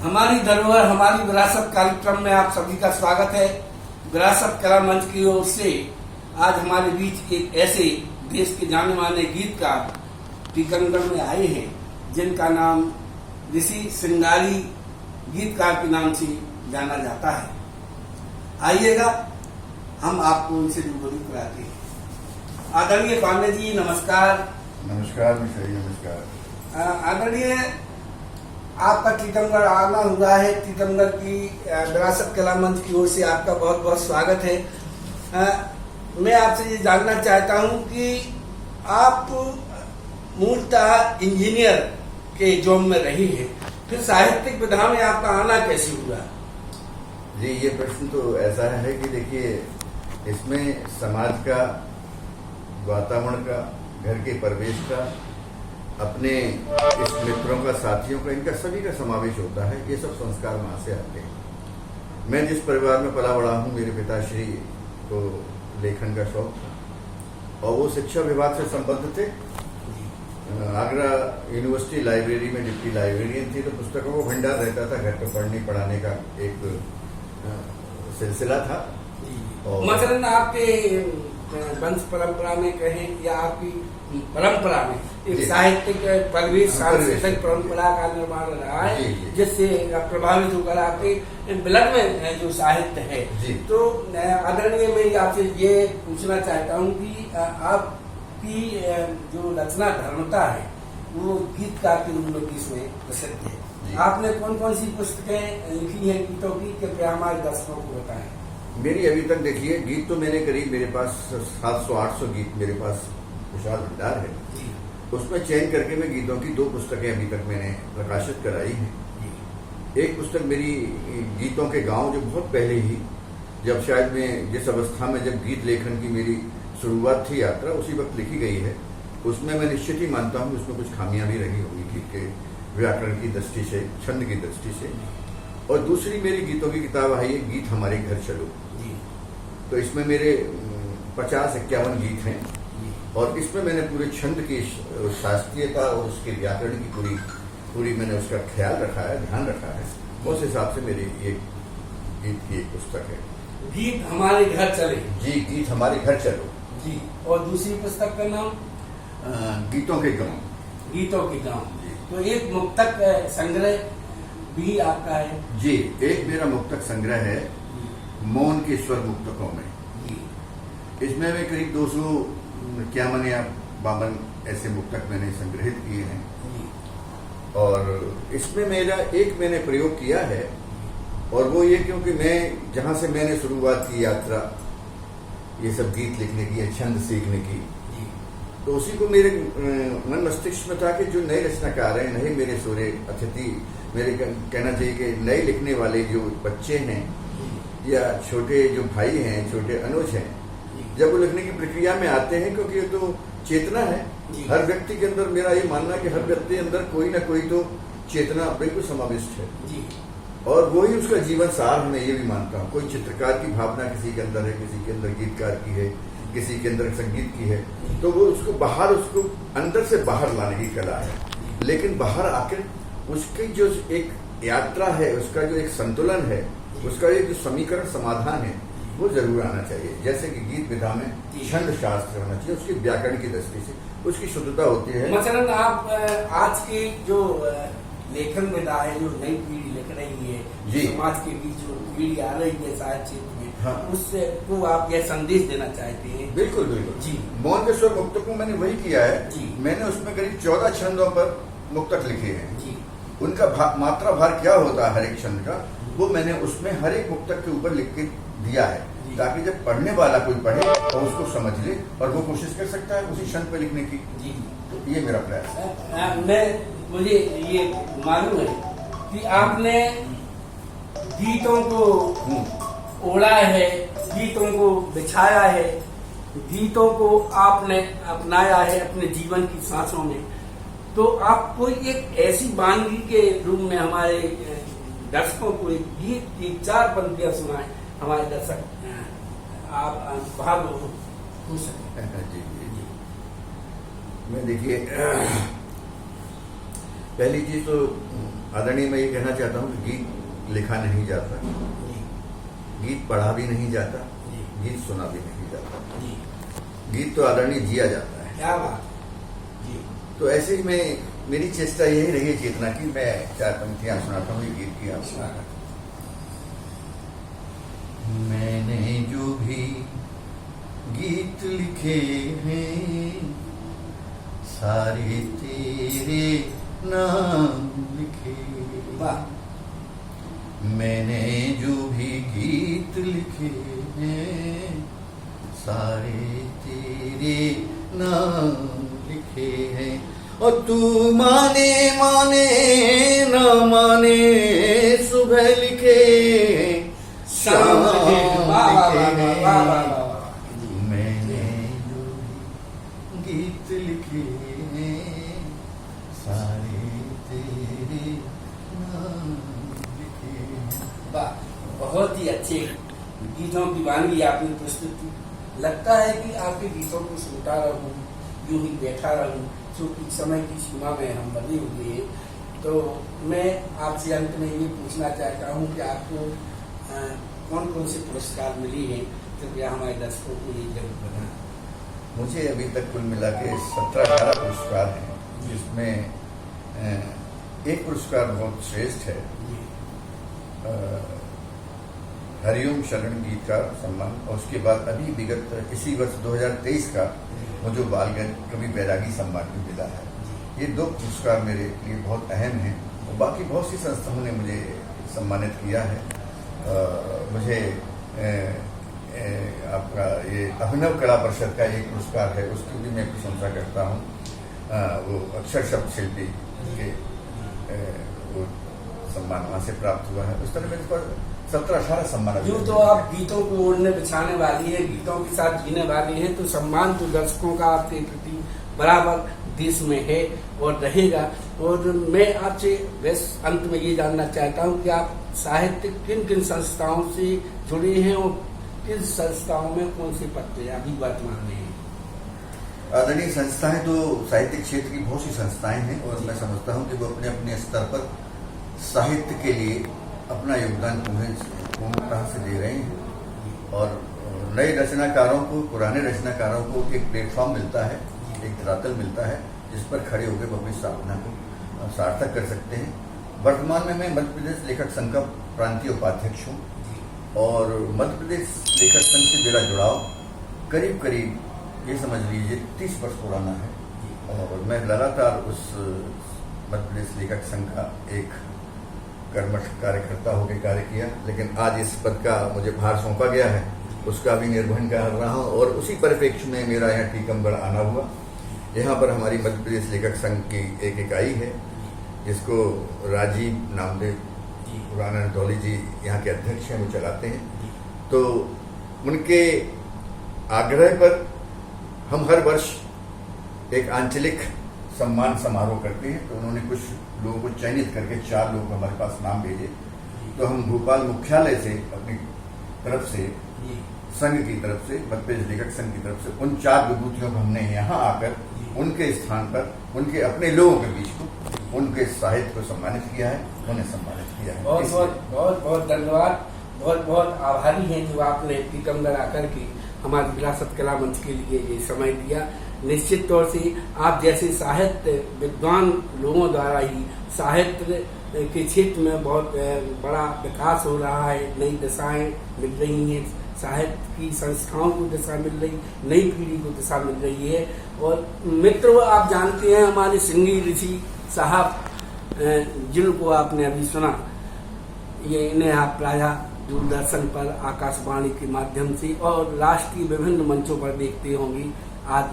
हमारी धरोहर हमारी विरासत कार्यक्रम में आप सभी का स्वागत है। विरासत कला मंच की ओर से आज हमारे बीच एक ऐसे देश के जाने माने गीतकार टीकमगढ़ में आए हैं जिनका नाम ऋषि श्रृंगारी गीतकार के नाम से जाना जाता है। आइएगा हम आपको उनसे रूबरू कराते हैं। आदरणीय पांडे जी नमस्कार। नमस्कार मिश्रा जी, नमस्कार। आदरणीय, आपका टीकमगढ़ आना हुआ है। टीकमगढ़ की विरासत कला मंच की ओर से आपका बहुत बहुत स्वागत है। मैं आपसे ये जानना चाहता हूँ कि आप मूलतः इंजीनियर के जॉब में रही है, फिर साहित्यिक विधा में आपका आना कैसे हुआ? जी, ये प्रश्न तो ऐसा है कि देखिए, इसमें समाज का, वातावरण का, घर के परिवेश का, अपने इस मित्रों का, साथियों का, इनका सभी का समावेश होता है। ये सब संस्कार वहाँ से आते हैं। मैं जिस परिवार में पला बड़ा हूँ, मेरे पिताश्री को लेखन का शौक था और वो शिक्षा विभाग से संबद्ध थे। आगरा यूनिवर्सिटी लाइब्रेरी में डिप्टी लाइब्रेरियन थी, तो पुस्तकों को भंडार रहता था। घर पर पढ़ने पढ़ाने का एक सिलसिला था। और मसलन आपके वंश परंपरा में कहें या आपकी परंपरा में एक साहित्यिक परिवेश, सांस्कृतिक परंपरा का निर्माण रहा है, जिससे प्रभावित होकर आपके ब्लड में जो साहित्य है। तो आदरणीय, मैं आपसे ये पूछना चाहता हूँ कि आपकी जो रचना धर्मता है वो गीतकार के रूप में इसमें प्रसिद्ध है। आपने कौन कौन सी पुस्तकें लिखी हैं गीतों की, कृपया हमारे दर्शकों को बताएं। मेरी अभी तक देखिए, गीत तो मैंने करीब, मेरे पास 700-800 गीत मेरे पास विशाल भंडार है। उसमें चयन करके मैं गीतों की 2 पुस्तकें अभी तक मैंने प्रकाशित कराई हैं। एक पुस्तक मेरी गीतों के गांव, जो बहुत पहले ही, जब शायद मैं जिस अवस्था में जब गीत लेखन की मेरी शुरुआत थी यात्रा, उसी वक्त लिखी गई है। उसमें मैं निश्चित ही मानता हूँ उसमें कुछ खामियां भी रही होंगी गीत के व्याकरण की दृष्टि से, छंद की दृष्टि से। और दूसरी मेरी गीतों की किताब आई है, गीत हमारे घर चलो। तो इसमें मेरे 50-51 गीत हैं और इसमें मैंने पूरे छंद की शास्त्रीयता और उसके व्याकरण की पूरी मैंने उसका ख्याल रखा है, ध्यान रखा है। उस हिसाब से मेरी ये गीत की एक पुस्तक है, गीत हमारे घर चले। जी, गीत हमारे घर चलो जी। और दूसरी पुस्तक का नाम गीतों के गाँव। गीतों के गाँव। तो एक मुक्तक संग्रह भी आपका है? जी, एक मेरा मुक्तक संग्रह है, मौन के स्वर मुक्तकों में। इसमें मैं करीब 251 या 52 ऐसे मुक्तक मैंने संग्रहित किए हैं। और इसमें मेरा एक मैंने प्रयोग किया है, और वो ये क्योंकि मैं जहां से मैंने शुरुआत की यात्रा ये सब गीत लिखने की, छंद सीखने की, तो उसी को मेरे मन मस्तिष्क में था कि जो नए रचनाकार हैं, नए मेरे सूर्य अतिथि, मेरे कहना चाहिए कि नए लिखने वाले जो बच्चे हैं या छोटे जो भाई हैं, छोटे अनुज हैं, जब वो लिखने की प्रक्रिया में आते हैं, क्योंकि ये तो चेतना है हर व्यक्ति के अंदर। मेरा ये मानना है कि हर व्यक्ति के अंदर कोई ना कोई तो चेतना बिल्कुल समाविष्ट है और वही उसका जीवन सार है। मैं ये भी मानता हूँ, कोई चित्रकार की भावना किसी के अंदर है, किसी के अंदर गीतकार की है, किसी के अंदर संगीत की है, तो वो उसको बाहर, उसको अंदर से बाहर लाने की कला है। लेकिन बाहर आकर उसकी जो एक यात्रा है, उसका जो एक संतुलन है, उसका एक जो समीकरण समाधान है, वो जरूर आना चाहिए। जैसे कि गीत विधा में छंद शास्त्र होना चाहिए, उसकी व्याकरण की दृष्टि से उसकी शुद्धता होती है। मसलन आप आज की जो लेखन विधा है, जो नई पीढ़ी लिख रही है, समाज के बीच जो पीढ़ी आ रही है साहित्य क्षेत्र में, हाँ, उससे को आप यह संदेश देना चाहते हैं? बिल्कुल बिल्कुल जी। मौन के स्वर मुक्तकों मैंने वही किया है जी। मैंने उसमें करीब 14 छंदों पर मुक्तक लिखे हैं जी। उनका मात्रा भार क्या होता है हर एक छंद का, वो मैंने उसमें हर एक मुक्तक के ऊपर लिख के दिया है, ताकि जब पढ़ने वाला कोई पढ़े और उसको समझ ले और वो कोशिश कर सकता है उसी छंद पर लिखने की। जी। तो ये मेरा प्रयास है। मुझे ये मालूम है कि आपने गीतों को ओढ़ा है, गीतों को बिछाया है, गीतों को आपने अपनाया है अपने जीवन की सांसों में। तो आप कोई एक ऐसी वानगी के रूप में हमारे दर्शकों को एक गीत की 4 पंक्तियां सुनाए, हमारे दर्शक आप भाव हो सकते। जी। मैं देखिए, पहली चीज तो आदरणीय मैं ये कहना चाहता हूँ कि गीत लिखा नहीं जाता, जी गीत पढ़ा भी नहीं जाता, जी गीत सुना भी नहीं जाता, जी, गीत तो आदरणीय जिया जाता है। क्या बात जी। तो ऐसे ही मैं मेरी चेष्टा यही रही है चेतना की, मैं 4 पंक्तियां सुनाता हूँ ये गीत की आप सुना। मैंने जो भी गीत लिखे हैं सारे तेरे नाम लिखे, वाह। मैंने जो भी गीत लिखे हैं सारे तेरे नाम लिखे हैं, और तू माने माने न माने सुबह लिखे शाम लिखे हैं। मैंने जो भी गीत लिखे हैं सारे तेरे नाम लिखे हैं। वाह, बहुत ही अच्छे गीतों की वानगी आपने प्रस्तुत की। लगता है कि आपके गीतों को सुनता रहूं, यूं ही बैठा रहूं, क्योंकि समय की सीमा में हम बंधे हुए हैं। तो मैं आपसे अंत में ये पूछना चाहता हूं कि आपको कौन कौन से पुरस्कार मिली हैं, कृपया हमारे दर्शकों को ये जरूर बताएं। मुझे अभी तक कुल मिला के 17-18 पुरस्कार हैं, जिसमें एक पुरस्कार बहुत श्रेष्ठ है, हरिओम शरण गीत का सम्मान, और उसके बाद अभी विगत इसी वर्ष 2023 का मुझे बाल कवि बैरागी सम्मान भी मिला है। ये 2 पुरस्कार मेरे लिए बहुत अहम हैं, और बाकी बहुत सी संस्थाओं ने मुझे सम्मानित किया है। मुझे आपका ये अभिनव कला परिषद का एक पुरस्कार है, उसकी भी मैं प्रशंसा करता हूँ। वो अक्षर शब्द शिल्पी के वो सम्मान वहाँ से प्राप्त हुआ है। उस तरह मेरे पर 17-18 सम्मान। यूँ तो आप गीतों को ओढ़ने बिछाने वाली है, गीतों के साथ जीने वाली है, तो सम्मान तो दर्शकों का आपके प्रति बराबर देश में है और रहेगा। और मैं आपसे बस अंत में ये जानना चाहता हूँ कि आप साहित्य किन किन संस्थाओं से जुड़े हैं और किन संस्थाओं में कौन से पद पे अभी वर्तमान में हैं। आदरणीय संस्थाएं तो साहित्यिक क्षेत्र की बहुत सी संस्थाएं हैं, और मैं समझता हूँ कि वो अपने अपने स्तर पर साहित्य के लिए अपना योगदान पूर्णतः से दे रहे हैं, और नए रचनाकारों को, पुराने रचनाकारों को एक प्लेटफॉर्म मिलता है, एक धरातल मिलता है, जिस पर खड़े होकर वो अपनी साधना को सार्थक कर सकते हैं। वर्तमान में मैं मध्य प्रदेश लेखक संघ का प्रांतीय उपाध्यक्ष हूँ, और मध्य प्रदेश लेखक संघ से मेरा जुड़ाव करीब करीब ये समझ लीजिए 30 वर्ष पुराना है, और मैं लगातार उस मध्य प्रदेश लेखक संघ का एक कर्मठ कार्यकर्ता होकर कार्य किया। लेकिन आज इस पद का मुझे भार सौंपा गया है, उसका भी निर्वहन कर रहा हूँ, और उसी परिप्रेक्ष्य में मेरा यहाँ टीकमगढ़ आना हुआ। यहाँ पर हमारी मध्य प्रदेश लेखक संघ की एक इकाई है, जिसको राजीव नामदेव पुराना दौली जी यहाँ के अध्यक्ष हैं, वो चलाते हैं। तो उनके आग्रह पर हम हर वर्ष एक आंचलिक सम्मान समारोह करते हैं। तो उन्होंने कुछ लोगों को चयनित करके 4 लोग हमारे पास नाम भेजे, तो हम भोपाल मुख्यालय से अपनी तरफ से, संघ की तरफ से, मध्य प्रदेश लेखक संघ की तरफ से उन 4 विभूतियों को हमने यहाँ आकर उनके स्थान पर, उनके अपने लोगों के बीच को, उनके साहित्य को सम्मानित किया है, उन्हें सम्मानित किया है। बहुत बहुत धन्यवाद, बहुत बहुत आभारी हैं जो आपने टीकमगढ़ आकर के हमारी विरासत कला मंच के लिए ये समय दिया। निश्चित तौर से आप जैसे साहित्य विद्वान लोगों द्वारा ही साहित्य के क्षेत्र में बहुत बड़ा विकास हो रहा है, नई दिशाएं मिल रही हैं, साहित्य की संस्थाओं को दिशा मिल रही, नई पीढ़ी को दिशा मिल रही है। और मित्रों, आप जानते हैं हमारे सिंगी ऋषि साहब, जिनको आपने अभी सुना, ये इन्हें आप प्रायः दूरदर्शन पर, आकाशवाणी के माध्यम से और राष्ट्रीय विभिन्न मंचों पर देखते होंगे। आज